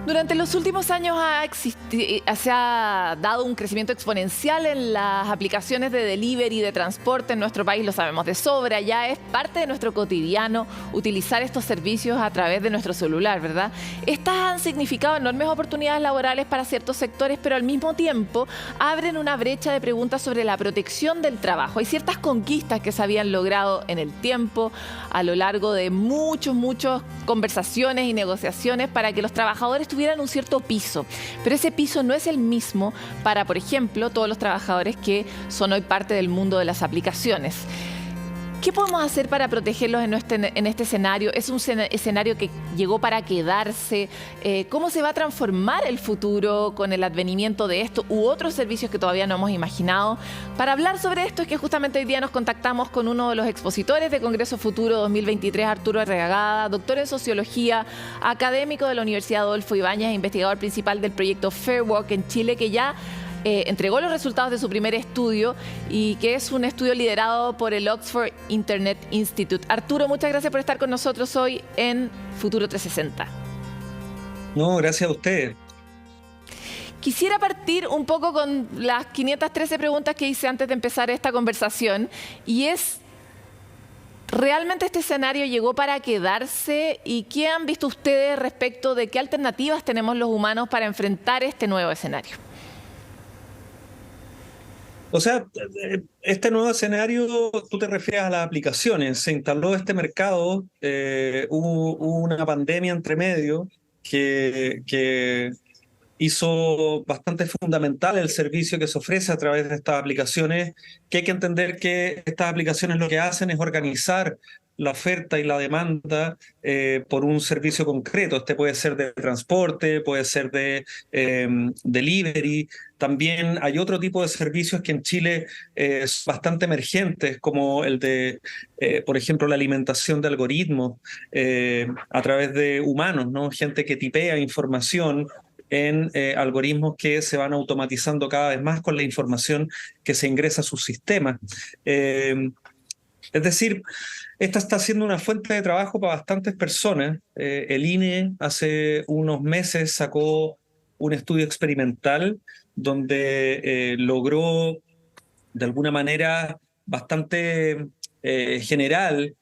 Durante los últimos años se ha dado un crecimiento exponencial en las aplicaciones de delivery, de transporte en nuestro país, lo sabemos de sobra, ya es parte de nuestro cotidiano utilizar estos servicios a través de nuestro celular, ¿verdad? Estas han significado enormes oportunidades laborales para ciertos sectores, pero al mismo tiempo abren una brecha de preguntas sobre la protección del trabajo. Hay ciertas conquistas que se habían logrado en el tiempo, a lo largo de muchas conversaciones y negociaciones para que los trabajadores tuvieran un cierto piso, pero ese piso no es el mismo para, por ejemplo, todos los trabajadores que son hoy parte del mundo de las aplicaciones. ¿Qué podemos hacer para protegerlos en este escenario? ¿Es un escenario que llegó para quedarse? ¿Cómo se va a transformar el futuro con el advenimiento de esto u otros servicios que todavía no hemos imaginado? Para hablar sobre esto es que justamente hoy día nos contactamos con uno de los expositores de Congreso Futuro 2023, Arturo Arriagada, doctor en Sociología, académico de la Universidad Adolfo Ibáñez, investigador principal del proyecto Fair Work en Chile, que ya entregó los resultados de su primer estudio y que es un estudio liderado por el Oxford Internet Institute. Arturo, muchas gracias por estar con nosotros hoy en Futuro 360. No, gracias a ustedes. Quisiera partir un poco con las 513 preguntas que hice antes de empezar esta conversación, y es: ¿realmente este escenario llegó para quedarse? ¿Y qué han visto ustedes respecto de qué alternativas tenemos los humanos para enfrentar este nuevo escenario? O sea, este nuevo escenario, tú te refieres a las aplicaciones. Se instaló este mercado, hubo una pandemia entre medio que hizo bastante fundamental el servicio que se ofrece a través de estas aplicaciones, que hay que entender que estas aplicaciones lo que hacen es organizar la oferta y la demanda por un servicio concreto. Este puede ser de transporte, puede ser de delivery. También hay otro tipo de servicios que en Chile son bastante emergentes, como el de, por ejemplo, la alimentación de algoritmos a través de humanos, ¿no? Gente que tipea información en algoritmos que se van automatizando cada vez más con la información que se ingresa a sus sistemas. Es decir, esta está siendo una fuente de trabajo para bastantes personas. El INE hace unos meses sacó un estudio experimental donde logró, de alguna manera bastante general,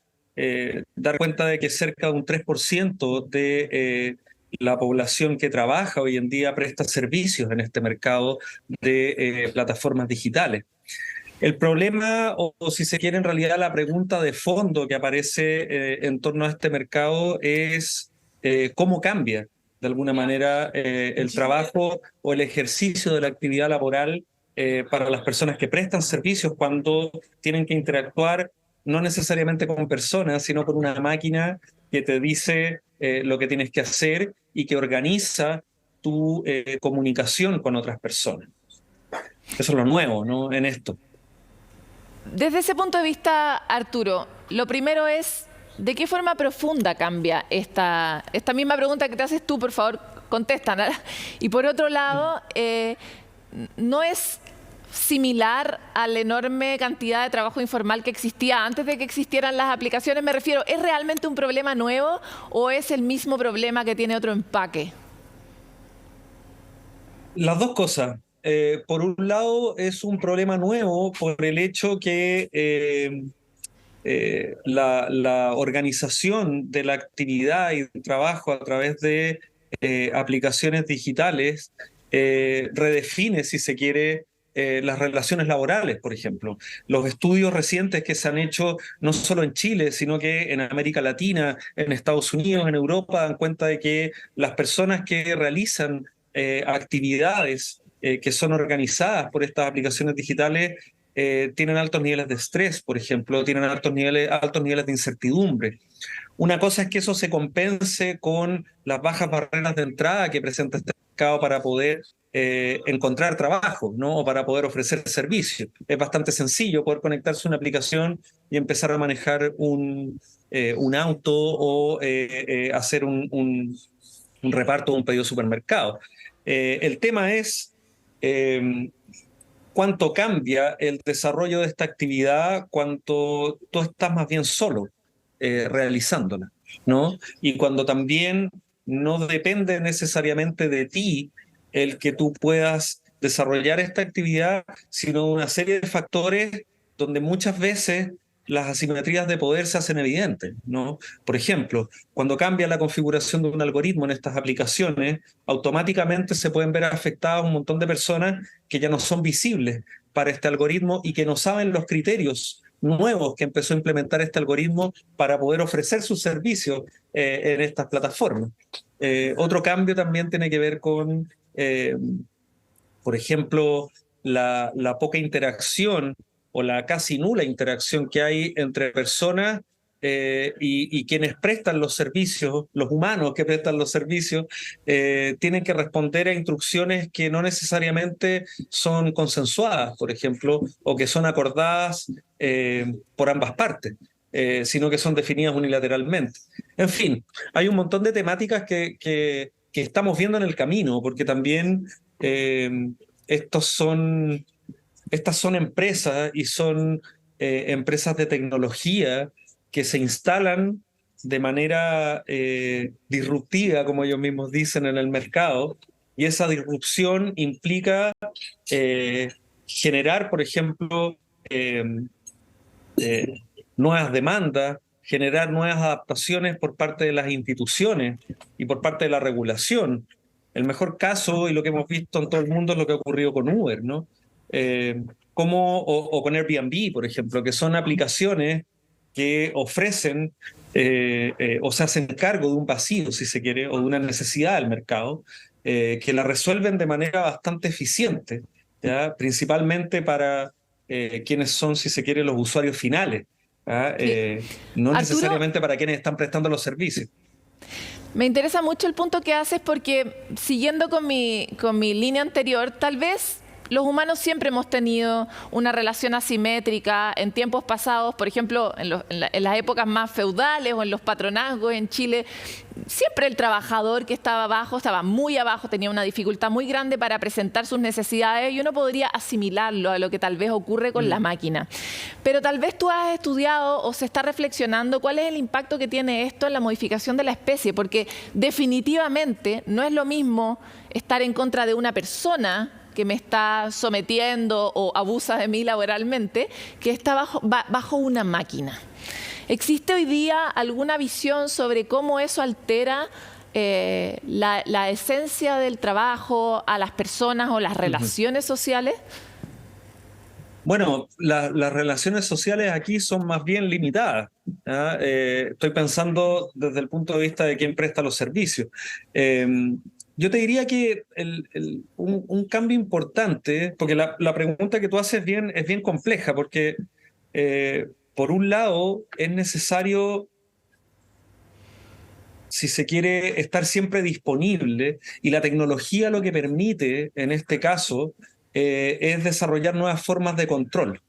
dar cuenta de que cerca de un 3% de la población que trabaja hoy en día presta servicios en este mercado de plataformas digitales. El problema, o si se quiere, en realidad la pregunta de fondo que aparece en torno a este mercado es cómo cambia, de alguna manera, el trabajo o el ejercicio de la actividad laboral para las personas que prestan servicios cuando tienen que interactuar no necesariamente con personas, sino con una máquina que te dice lo que tienes que hacer y que organiza tu comunicación con otras personas. Eso es lo nuevo, ¿no?, en esto. Desde ese punto de vista, Arturo, lo primero es: ¿de qué forma profunda cambia esta misma pregunta que te haces tú? Por favor, contesta. Y por otro lado, ¿no es similar a la enorme cantidad de trabajo informal que existía antes de que existieran las aplicaciones? Me refiero, ¿es realmente un problema nuevo o es el mismo problema que tiene otro empaque? Las dos cosas. Por un lado, es un problema nuevo por el hecho que la organización de la actividad y del trabajo a través de aplicaciones digitales redefine, si se quiere, las relaciones laborales, por ejemplo. Los estudios recientes que se han hecho no solo en Chile, sino que en América Latina, en Estados Unidos, en Europa, dan cuenta de que las personas que realizan actividades que son organizadas por estas aplicaciones digitales tienen altos niveles de estrés, por ejemplo, tienen altos niveles de incertidumbre. Una cosa es que eso se compense con las bajas barreras de entrada que presenta este mercado para poder encontrar trabajo, ¿no?, o para poder ofrecer servicios. Es bastante sencillo poder conectarse a una aplicación y empezar a manejar un auto o hacer un reparto de un pedido de supermercado. El tema es cuánto cambia el desarrollo de esta actividad cuando tú estás más bien solo realizándola, ¿no? Y cuando también no depende necesariamente de ti el que tú puedas desarrollar esta actividad, sino de una serie de factores donde muchas veces las asimetrías de poder se hacen evidentes, ¿no? Por ejemplo, cuando cambia la configuración de un algoritmo en estas aplicaciones, automáticamente se pueden ver afectadas un montón de personas que ya no son visibles para este algoritmo y que no saben los criterios nuevos que empezó a implementar este algoritmo para poder ofrecer sus servicios en estas plataformas. Otro cambio también tiene que ver con, por ejemplo, la poca interacción o la casi nula interacción que hay entre personas y quienes prestan los servicios, los humanos que prestan los servicios, tienen que responder a instrucciones que no necesariamente son consensuadas, por ejemplo, o que son acordadas por ambas partes, sino que son definidas unilateralmente. En fin, hay un montón de temáticas que estamos viendo en el camino, porque también eh, estos son estas son empresas y son empresas de tecnología que se instalan de manera disruptiva, como ellos mismos dicen, en el mercado, y esa disrupción implica generar, por ejemplo, eh, eh, nuevas demandas, generar nuevas adaptaciones por parte de las instituciones y por parte de la regulación. El mejor caso, y lo que hemos visto en todo el mundo, es lo que ha ocurrido con Uber, ¿no? O con Airbnb, por ejemplo, que son aplicaciones que ofrecen o se hacen cargo de un vacío, si se quiere, o de una necesidad del mercado, que la resuelven de manera bastante eficiente, ¿ya? Principalmente para quienes son, si se quiere, los usuarios finales, ¿ya? Sí. No Arturo, necesariamente para quienes están prestando los servicios. me interesa mucho el punto que haces porque siguiendo con mi línea anterior, tal vez los humanos siempre hemos tenido una relación asimétrica en tiempos pasados, por ejemplo, en las épocas más feudales o en los patronazgos en Chile. Siempre el trabajador que estaba abajo, estaba muy abajo, tenía una dificultad muy grande para presentar sus necesidades y uno podría asimilarlo a lo que tal vez ocurre con la máquina. Pero tal vez tú has estudiado o se está reflexionando cuál es el impacto que tiene esto en la modificación de la especie, porque definitivamente no es lo mismo estar en contra de una persona que me está sometiendo o abusa de mí laboralmente, que está bajo una máquina. ¿Existe hoy día alguna visión sobre cómo eso altera la esencia del trabajo a las personas o las relaciones sociales? Bueno, las relaciones sociales aquí son más bien limitadas, ¿ah? Estoy pensando desde el punto de vista de quien presta los servicios. Eh, yo te diría que un cambio importante, porque la pregunta que tú haces es bien compleja, porque por un lado es necesario, si se quiere, estar siempre disponible, y la tecnología lo que permite, en este caso, es desarrollar nuevas formas de control.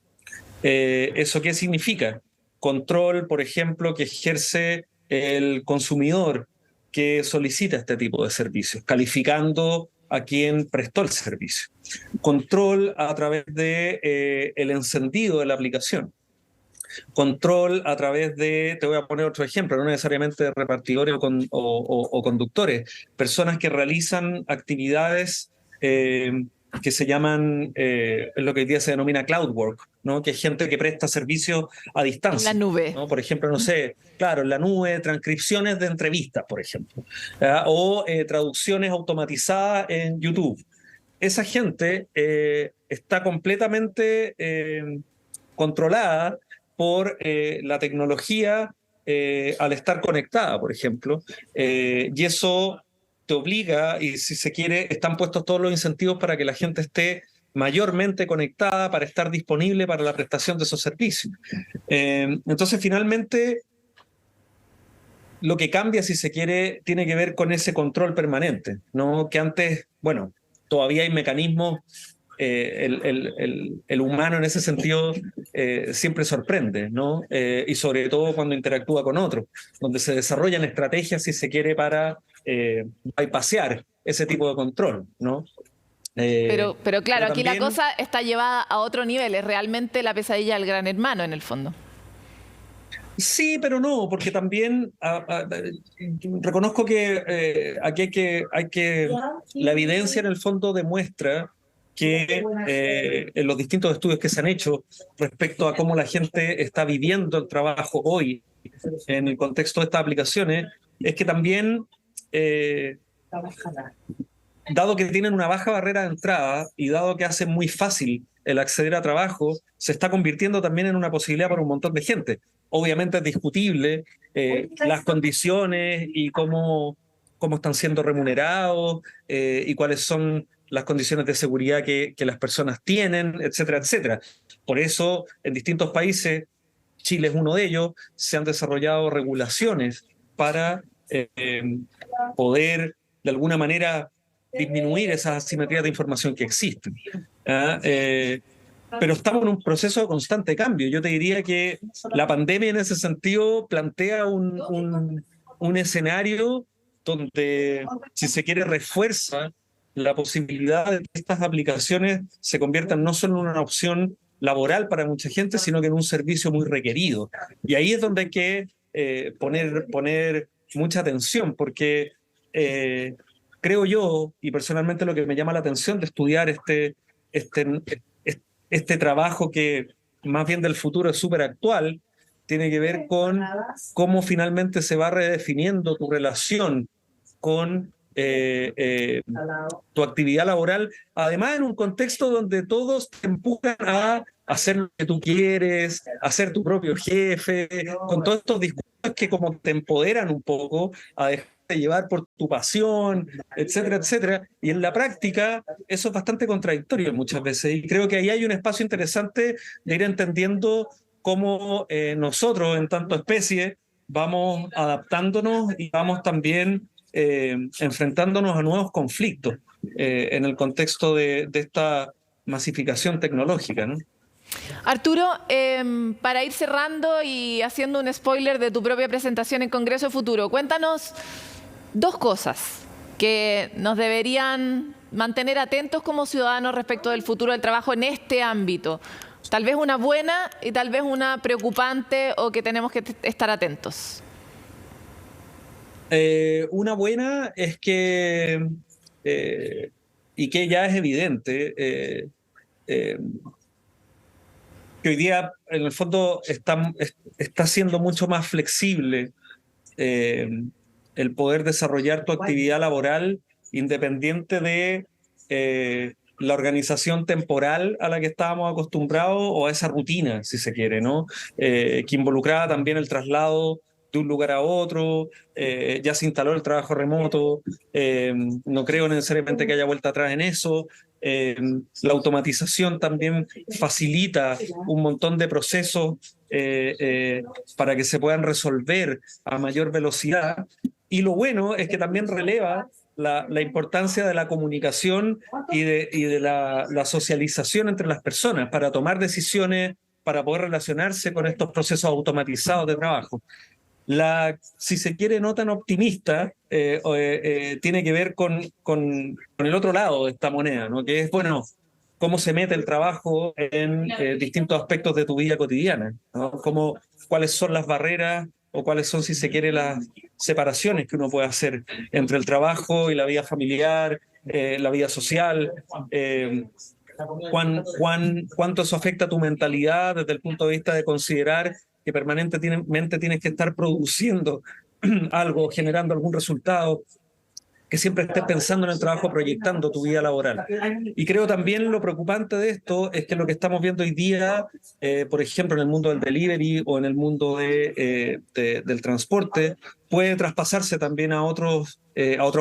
¿Eso qué significa? Control, por ejemplo, que ejerce el consumidor que solicita este tipo de servicios, calificando a quien prestó el servicio. Control a través de el encendido de la aplicación. Control a través de, te voy a poner otro ejemplo, no necesariamente de repartidores o conductores, personas que realizan actividades que se llaman, es lo que hoy día se denomina cloud work, ¿no? Que es gente que presta servicios a En la distancia, nube. ¿no? Por ejemplo, no sé, claro, en la nube, transcripciones de entrevistas, por ejemplo, ¿ya? O traducciones automatizadas en YouTube. Esa gente está completamente controlada por la tecnología al estar conectada, por ejemplo, y eso te obliga, y si se quiere, están puestos todos los incentivos para que la gente esté mayormente conectada, para estar disponible para la prestación de esos servicios. Entonces, finalmente, lo que cambia, si se quiere, tiene que ver con ese control permanente, ¿no? Que antes, bueno, todavía hay mecanismos, el humano en ese sentido siempre sorprende, ¿no? Y sobre todo cuando interactúa con otros, donde se desarrollan estrategias, si se quiere, para bypassear ese tipo de control, ¿no? Pero claro, Pero aquí la también, cosa está llevada a otro nivel, es realmente la pesadilla del gran hermano en el fondo. Sí, pero no, porque también reconozco que aquí la evidencia en el fondo demuestra que en los distintos estudios que se han hecho respecto a cómo la gente está viviendo el trabajo hoy en el contexto de estas aplicaciones, es que también, eh, dado que tienen una baja barrera de entrada y dado que hacen muy fácil el acceder a trabajo, se está convirtiendo también en una posibilidad para un montón de gente. Obviamente es discutible las condiciones y cómo están siendo remunerados y cuáles son las condiciones de seguridad que las personas tienen, etcétera, etcétera. Por eso, en distintos países, Chile es uno de ellos, se han desarrollado regulaciones para poder, de alguna manera, disminuir esas asimetrías de información que existen. ¿Ah? Pero estamos en un proceso de constante cambio. Yo te diría que la pandemia en ese sentido plantea un escenario donde, si se quiere, refuerza la posibilidad de que estas aplicaciones se conviertan no solo en una opción laboral para mucha gente, sino que en un servicio muy requerido. Y ahí es donde hay que poner mucha atención, porque creo yo, y personalmente lo que me llama la atención de estudiar este, este trabajo que más bien del futuro es súper actual, tiene que ver con cómo finalmente se va redefiniendo tu relación con tu actividad laboral, además en un contexto donde todos te empujan a hacer lo que tú quieres, a ser tu propio jefe, con todos estos discursos que como te empoderan un poco a dejar de llevar por tu pasión, etcétera, etcétera. Y en la práctica eso es bastante contradictorio muchas veces. Y creo que ahí hay un espacio interesante de ir entendiendo cómo nosotros, en tanto especie, vamos adaptándonos y vamos también enfrentándonos a nuevos conflictos en el contexto de esta masificación tecnológica, ¿no? Arturo, para ir cerrando y haciendo un spoiler de tu propia presentación en Congreso Futuro, cuéntanos dos cosas que nos deberían mantener atentos como ciudadanos respecto del futuro del trabajo en este ámbito. Tal vez una buena y tal vez una preocupante o que tenemos que estar atentos. Una buena es y que ya es evidente, eh, que hoy día en el fondo está siendo mucho más flexible eh, el poder desarrollar tu actividad laboral independiente de la organización temporal a la que estábamos acostumbrados o a esa rutina, si se quiere, ¿no? Que involucraba también el traslado de un lugar a otro, ya se instaló el trabajo remoto, no creo necesariamente que haya vuelta atrás en eso. La automatización también facilita un montón de procesos para que se puedan resolver a mayor velocidad. Y lo bueno es que también releva la importancia de la comunicación y de la socialización entre las personas para tomar decisiones, para poder relacionarse con estos procesos automatizados de trabajo. Si se quiere, no tan optimista, tiene que ver con el otro lado de esta moneda, ¿no? Que es, bueno, cómo se mete el trabajo en distintos aspectos de tu vida cotidiana, ¿no? Cuáles son las barreras o cuáles son, si se quiere, las separaciones que uno puede hacer entre el trabajo y la vida familiar, la vida social, cuánto eso afecta a tu mentalidad desde el punto de vista de considerar que permanentemente tienes que estar produciendo algo, generando algún resultado, que siempre estés pensando en el trabajo, proyectando tu vida laboral. Y creo también lo preocupante de esto es que lo que estamos viendo hoy día, por ejemplo, en el mundo del delivery o en el mundo del transporte, puede traspasarse también a otros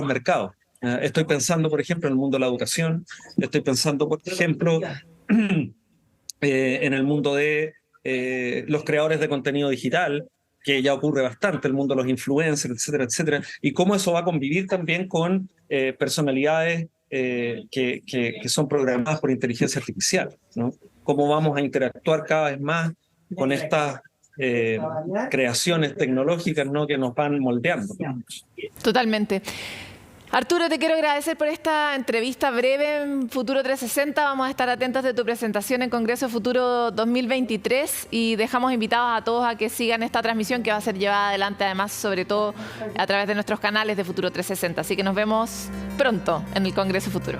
mercados. Estoy pensando, por ejemplo, en el mundo de la educación, estoy pensando, por ejemplo, en el mundo de los creadores de contenido digital, que ya ocurre bastante, el mundo de los influencers, etcétera, etcétera, y cómo eso va a convivir también con personalidades que son programadas por inteligencia artificial, ¿no? Cómo vamos a interactuar cada vez más con estas creaciones tecnológicas, ¿no? Que nos van moldeando. Totalmente. Arturo, te quiero agradecer por esta entrevista breve en Futuro 360. Vamos a estar atentos de tu presentación en Congreso Futuro 2023 y dejamos invitados a todos a que sigan esta transmisión que va a ser llevada adelante, además, sobre todo a través de nuestros canales de Futuro 360. Así que nos vemos pronto en el Congreso Futuro.